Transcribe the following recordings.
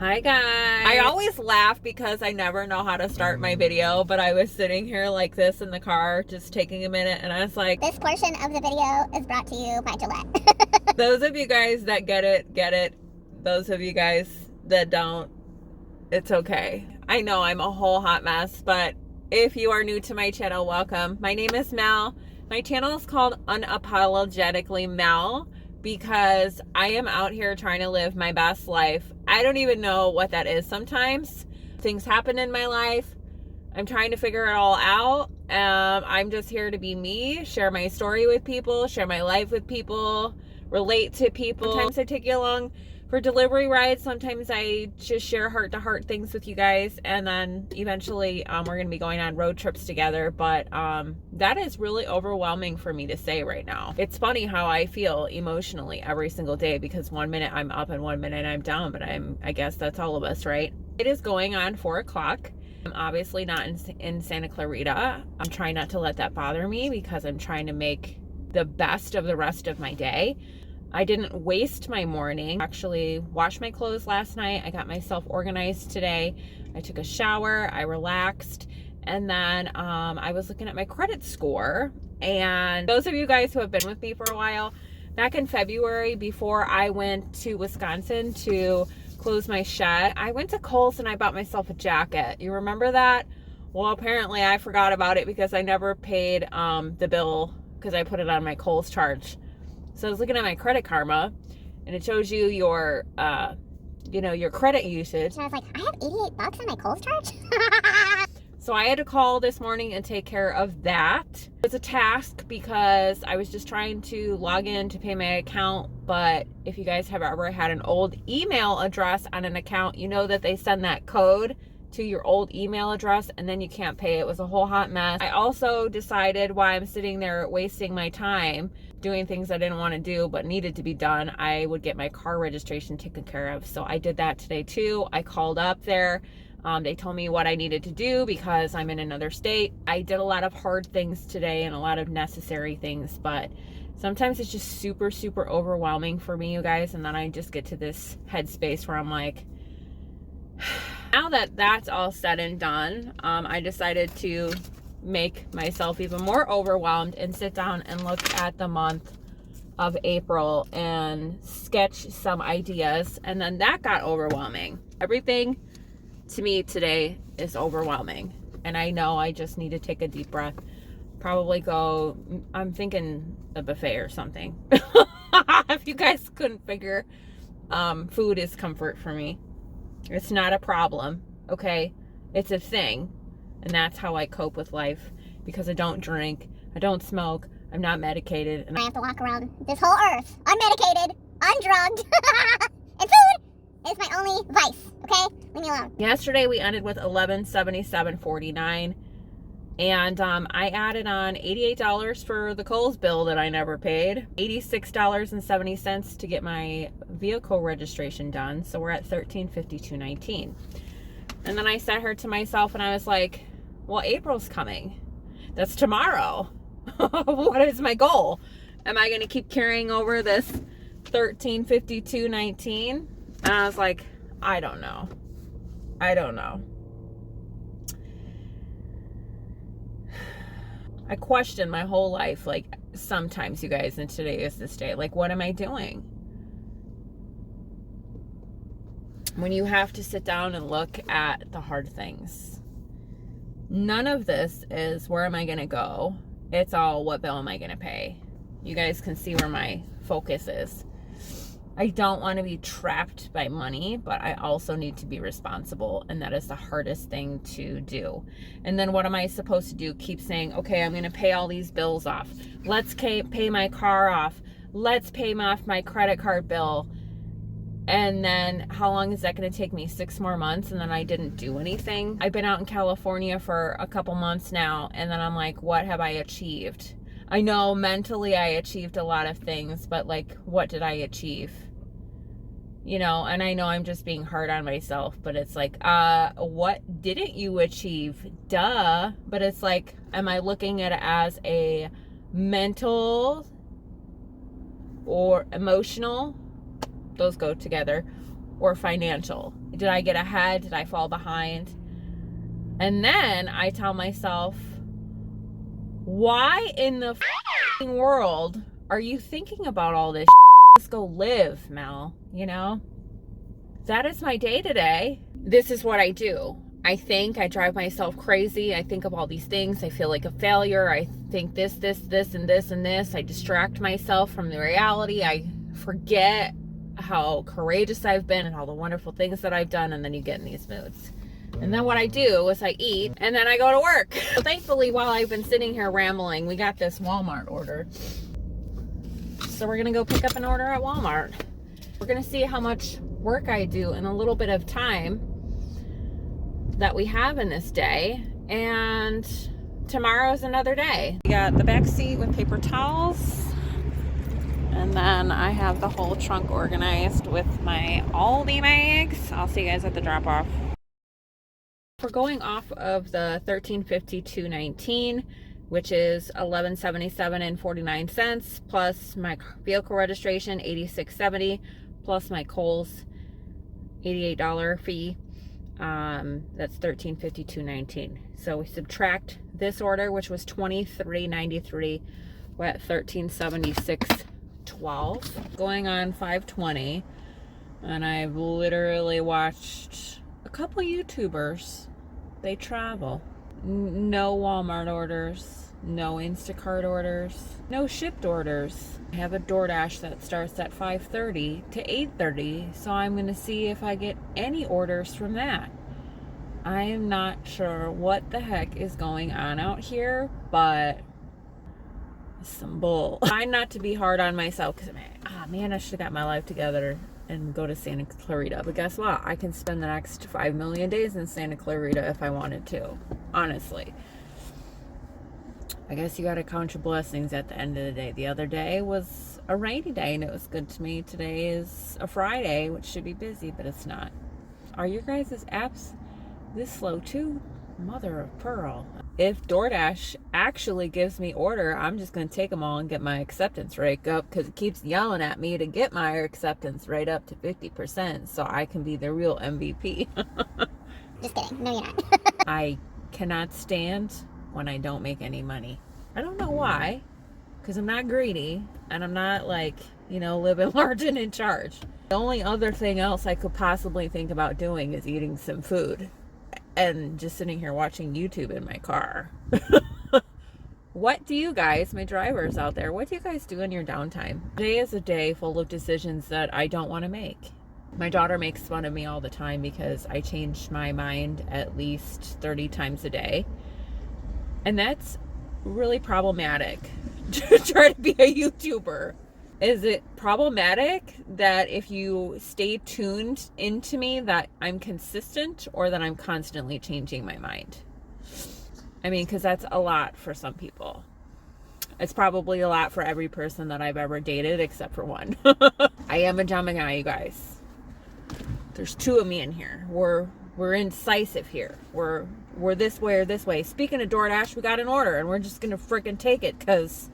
Hi guys. I always laugh because I never know how to start my video, but I was sitting here like this in the car just taking a minute and I was like, this portion of the video is brought to you by Gillette. those of you guys that get it. Those of you guys that don't, it's okay. I know I'm a whole hot mess, but if you are new to my channel, welcome. My name is Mel. My channel is called Unapologetically Mel because I am out here trying to live my best life. I don't even know what that is sometimes. Things happen in my life. I'm trying to figure it all out. I'm just here to be me, share my story with people, share my life with people, relate to people. Sometimes I take you along for delivery rides. Sometimes I just share heart-to-heart things with you guys, and then eventually we're going to be going on road trips together. But that is really overwhelming for me to say right now. It's funny how I feel emotionally every single day because 1 minute I'm up and 1 minute I'm down, but I guess that's all of us, right? It is going on 4 o'clock. I'm obviously not in Santa Clarita. I'm trying not to let that bother me because I'm trying to make the best of the rest of my day. I didn't waste my morning. Actually washed my clothes last night. I got myself organized today. I took a shower, I relaxed, and then I was looking at my credit score. And those of you guys who have been with me for a while, back in February, before I went to Wisconsin to close my shed, I went to Kohl's and I bought myself a jacket. You remember that? Well, apparently I forgot about it because I never paid the bill because I put it on my Kohl's charge. So I was looking at my Credit Karma, and it shows you your, your credit usage. And I was like, I have 88 bucks on my Kohl's charge? So I had to call this morning and take care of that. It was a task because I was just trying to log in to pay my account. But if you guys have ever had an old email address on an account, you know that they send that code to your old email address and then you can't pay. It was a whole hot mess. I also decided while I'm sitting there wasting my time doing things I didn't want to do but needed to be done, I would get my car registration taken care of. So I did that today too. I called up there. They told me what I needed to do because I'm in another state. I did a lot of hard things today and a lot of necessary things, but sometimes it's just super, super overwhelming for me, you guys. And then I just get to this headspace where I'm like, now that that's all said and done, I decided to make myself even more overwhelmed and sit down and look at the month of April and sketch some ideas. And then that got overwhelming. Everything to me today is overwhelming. And I know I just need to take a deep breath. Probably go, I'm thinking a buffet or something. If you guys couldn't figure, food is comfort for me. It's not a problem, okay? It's a thing. And that's how I cope with life because I don't drink, I don't smoke, I'm not medicated. And I have to walk around this whole earth unmedicated, undrugged, and food is my only vice, okay? Leave me alone. Yesterday we ended with $1177.49, and I added on $88 for the Kohl's bill that I never paid, $86.70 to get my vehicle registration done, so we're at $1352.19. And then I sat here to myself and I was like, well, April's coming. That's tomorrow. What is my goal? Am I going to keep carrying over this $1352.19? And I was like, I don't know. I question my whole life, like sometimes, you guys, and today is this day. Like, what am I doing? When you have to sit down and look at the hard things. None of this is where am I going to go? It's all what bill am I going to pay? You guys can see where my focus is. I don't want to be trapped by money, but I also need to be responsible, and that is the hardest thing to do. And then what am I supposed to do? Keep saying, okay, I'm going to pay all these bills off. Let's pay my car off. Let's pay off my credit card bill. And then how long is that going to take me? 6 more months, and then I didn't do anything. I've been out in California for a couple months now, and then I'm like, what have I achieved? I know mentally I achieved a lot of things, but like, what did I achieve? You know, and I know I'm just being hard on myself, but it's like, what didn't you achieve? Duh. But it's like, am I looking at it as a mental or emotional? Those go together. Or financial. Did I get ahead? Did I fall behind? And then I tell myself, why in the world are you thinking about all this? Just go live, Mel, you know? That is my day today. This is what I do. I drive myself crazy. I think of all these things. I feel like a failure. I think this, and this. I distract myself from the reality. I forget how courageous I've been and all the wonderful things that I've done. And then you get in these moods. And then what I do is I eat and then I go to work. So thankfully, while I've been sitting here rambling, we got this Walmart order. So we're going to go pick up an order at Walmart. We're going to see how much work I do in a little bit of time that we have in this day, and tomorrow's another day. We got the back seat with paper towels, and then I have the whole trunk organized with my Aldi bags. I'll see you guys at the drop off. We're going off of the $13.52.19, which is $11.77 and 49 cents, plus my vehicle registration $86.70, plus my Kohl's $88 fee. That's $13.52.19. So we subtract this order, which was $23.93. We're at $13.76.12. Going on 5/20, and I've literally watched a couple YouTubers. They travel. No Walmart orders, no Instacart orders, no shipped orders. I have a DoorDash that starts at 5:30 to 8:30, so I'm going to see if I get any orders from that. I am not sure what the heck is going on out here, but it's some bull. Trying not to be hard on myself, because man, I should have got my life together and go to Santa Clarita. But guess what? I can spend the next 5 million days in Santa Clarita if I wanted to, honestly. I guess you got to count your blessings at the end of the day. The other day was a rainy day and it was good to me. Today is a Friday, which should be busy, but it's not. Are your guys' apps this slow too? Mother of pearl. If DoorDash actually gives me order, I'm just going to take them all and get my acceptance rate up, because it keeps yelling at me to get my acceptance rate up to 50% so I can be the real MVP. Just kidding. No, you're not. I cannot stand when I don't make any money. I don't know why, because I'm not greedy and I'm not living large and in charge. The only other thing else I could possibly think about doing is eating some food and just sitting here watching YouTube in my car. What do you guys, my drivers out there, what do you guys do in your downtime? Today is a day full of decisions that I don't want to make. My daughter makes fun of me all the time because I change my mind at least 30 times a day. And that's really problematic to try to be a YouTuber. Is it problematic that if you stay tuned into me that I'm consistent, or that I'm constantly changing my mind? I mean, because that's a lot for some people. It's probably a lot for every person that I've ever dated except for one. I am a Gemini, you guys. There's two of me in here. We're incisive here. We're this way or this way. Speaking of DoorDash, we got an order and we're just gonna freaking take it, because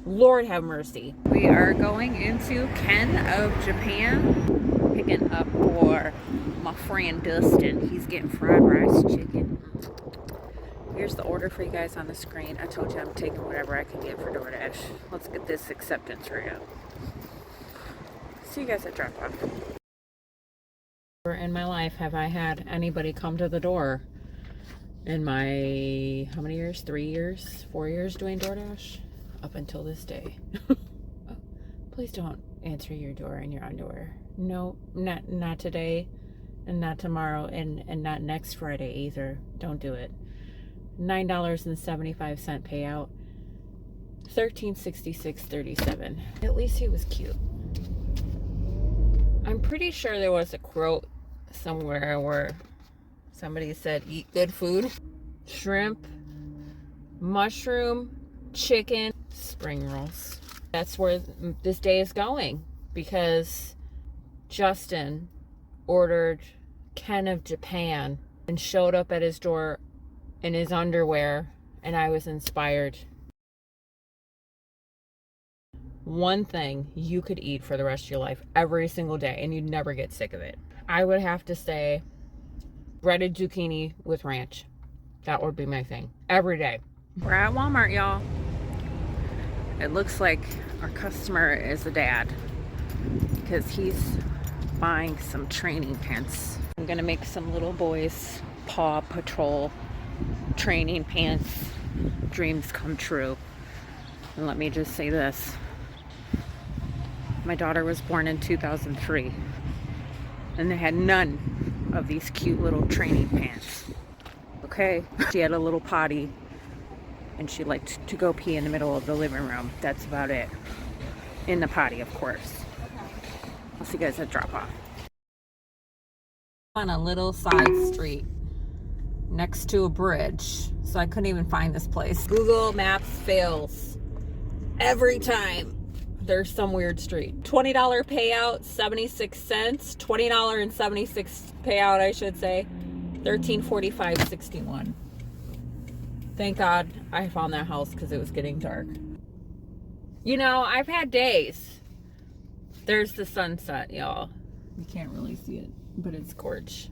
Lord have mercy. We are going into Ken of Japan, picking up for my friend Dustin. He's getting fried rice chicken. Here's the order for you guys on the screen. I told you I'm taking whatever I can get for DoorDash. Let's get this acceptance rate up. See you guys at drop off. Never in my life have I had anybody come to the door in my, how many years? 3 years? 4 years doing DoorDash? Up until this day. Please don't answer your door in your underwear. No, not today, and not tomorrow, and not next Friday either. Don't do it. $9.75 payout. $13.66.37. At least he was cute. I'm pretty sure there was a quote somewhere where somebody said, "Eat good food." Shrimp, mushroom, chicken, spring rolls. That's where this day is going, because Justin ordered Ken of Japan and showed up at his door in his underwear, and I was inspired. One thing you could eat for the rest of your life every single day and you'd never get sick of it. I would have to say breaded zucchini with ranch. That would be my thing every day. We're at Walmart, y'all. It looks like our customer is a dad because he's buying some training pants. I'm gonna make some little boys' Paw Patrol training pants dreams come true. And let me just say this. My daughter was born in 2003 and they had none of these cute little training pants. Okay, she had a little potty and she liked to go pee in the middle of the living room. That's about it. In the potty, of course. I'll see you guys at drop off. On a little side street next to a bridge, so I couldn't even find this place. Google Maps fails every time there's some weird street. $20 payout, 76 cents. $20.76 payout, I should say. $13.45.61. Thank God I found that house because it was getting dark. You know, I've had days. There's the sunset, y'all. You can't really see it, but it's gorgeous.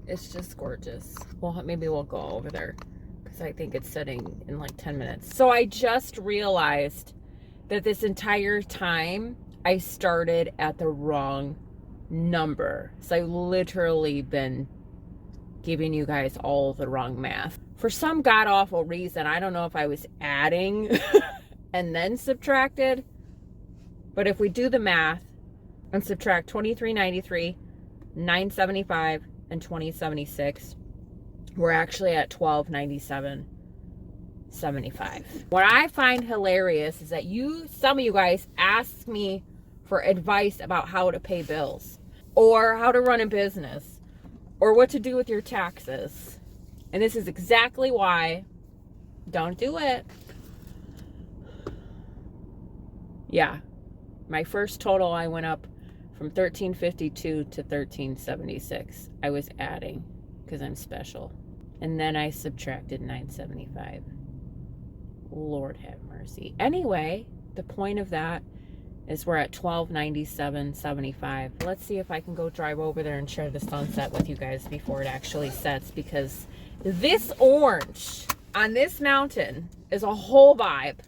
It's just gorgeous. Well, maybe we'll go over there because I think it's setting in like 10 minutes. So I just realized that this entire time I started at the wrong number. So I've literally been giving you guys all the wrong math. For some god-awful reason, I don't know if I was adding and then subtracted, but if we do the math and subtract $23.93, $9.75, and $20.76, we're actually at $12.97.75. What I find hilarious is that some of you guys ask me for advice about how to pay bills or how to run a business or what to do with your taxes. And this is exactly why don't do it. Yeah, my first total, I went up from $13.52 to $13.76. I was adding because I'm special. And then I subtracted $9.75. Lord have mercy. Anyway, the point of that is we're at $12.97.75. Let's see if I can go drive over there and share the sunset with you guys before it actually sets, because this orange on this mountain is a whole vibe.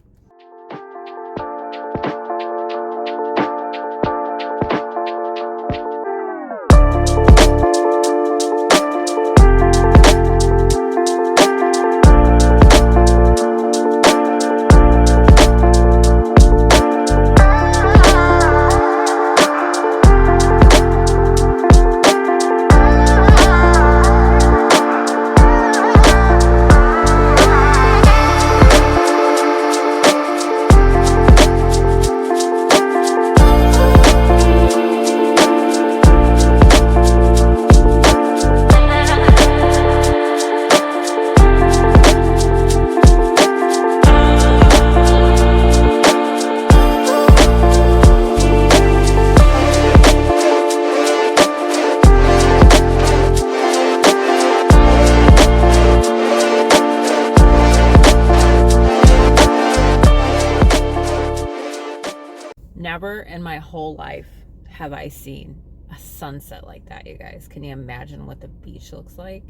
Never in my whole life have I seen a sunset like that, you guys. Can you imagine what the beach looks like?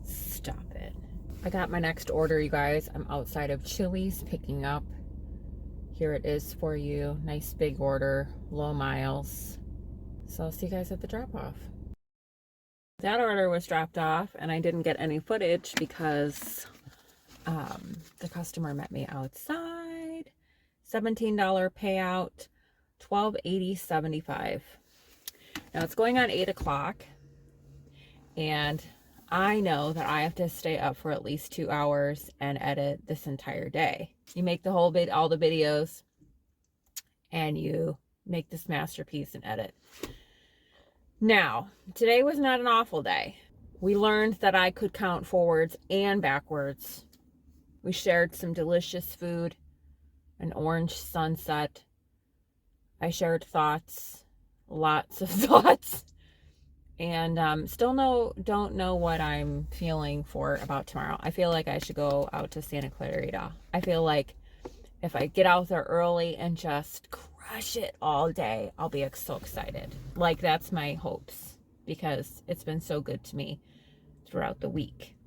Stop it. I got my next order, you guys. I'm outside of Chili's picking up. Here it is for you. Nice big order, low miles. So I'll see you guys at the drop-off. That order was dropped off and I didn't get any footage because the customer met me outside. $17 payout, $12.80.75. Now it's going on 8 o'clock, and I know that I have to stay up for at least 2 hours and edit this entire day. You make the whole all the videos, and you make this masterpiece and edit. Now, today was not an awful day. We learned that I could count forwards and backwards. We shared some delicious food. An orange sunset. I shared thoughts, lots of thoughts, and still don't know what I'm feeling for about tomorrow. I feel like I should go out to Santa Clarita. I feel like if I get out there early and just crush it all day, I'll be so excited. Like, that's my hopes. because it's been so good to me throughout the week.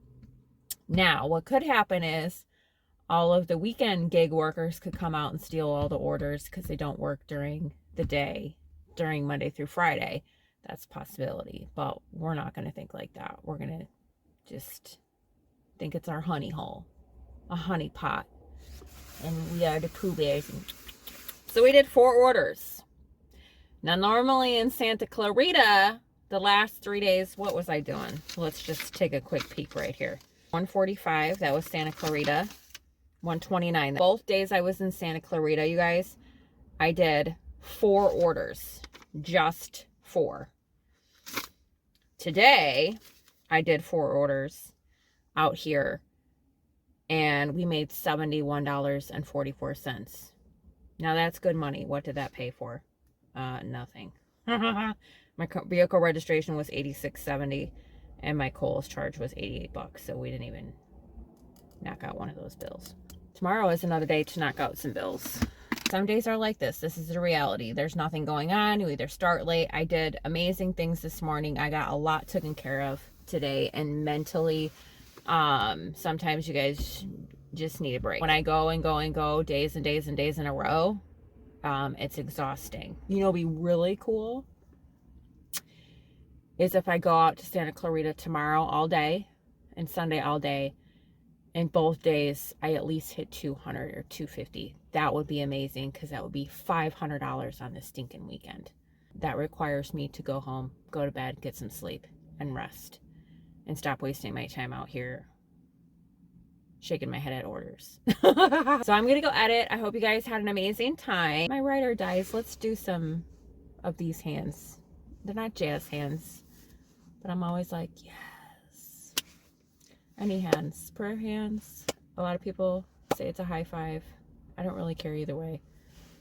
Now, what could happen is all of the weekend gig workers could come out and steal all the orders because they don't work during the day, during Monday through Friday. That's a possibility, but we're not going to think like that. We're going to just think it's our honey hole, a honey pot, and we are the Pooh Bears. So we did 4 orders. Now, normally in Santa Clarita, the last 3 days, what was I doing? Let's just take a quick peek right here. 145, that was Santa Clarita. 129. Both days I was in Santa Clarita, you guys, I did 4 orders. Just 4. Today, I did 4 orders out here, and we made $71.44. Now that's good money. What did that pay for? Nothing. My vehicle registration was $86.70, and my Kohl's charge was $88. So we didn't even knock out one of those bills. Tomorrow is another day to knock out some bills. Some days are like this. This is the reality. There's nothing going on. You either start late. I did amazing things this morning. I got a lot taken care of today, and mentally, sometimes you guys just need a break. When I go and go and go days and days and days in a row, it's exhausting. You know, be really cool is if I go out to Santa Clarita tomorrow all day and Sunday all day, and both days I at least hit 200 or 250. That would be amazing, because that would be $500 on this stinking weekend. That requires me to go home, go to bed, get some sleep, and rest, and stop wasting my time out here shaking my head at orders. So I'm gonna go edit. I hope you guys had an amazing time. My ride or dies. Let's do some of these hands. They're not jazz hands, but I'm always like, yes. Any hands, prayer hands. A lot of people say it's a high five. I don't really care either way.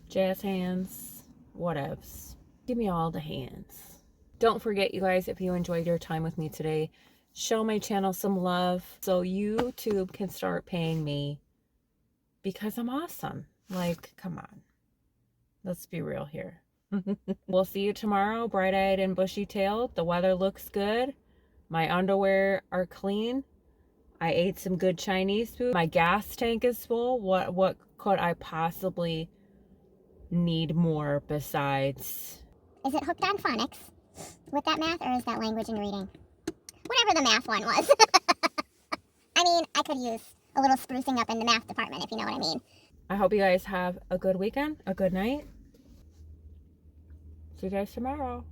Jazz hands, whatevs. Give me all the hands. Don't forget, you guys, if you enjoyed your time with me today, show my channel some love so YouTube can start paying me, because I'm awesome. Like, come on. Let's be real here. We'll see you tomorrow, bright-eyed and bushy-tailed. The weather looks good. My underwear are clean. I ate some good Chinese food. My gas tank is full. What could I possibly need more besides? Is it hooked on phonics with that math, or is that language and reading? Whatever the math one was. I mean, I could use a little sprucing up in the math department, if you know what I mean. I hope you guys have a good weekend, a good night. See you guys tomorrow.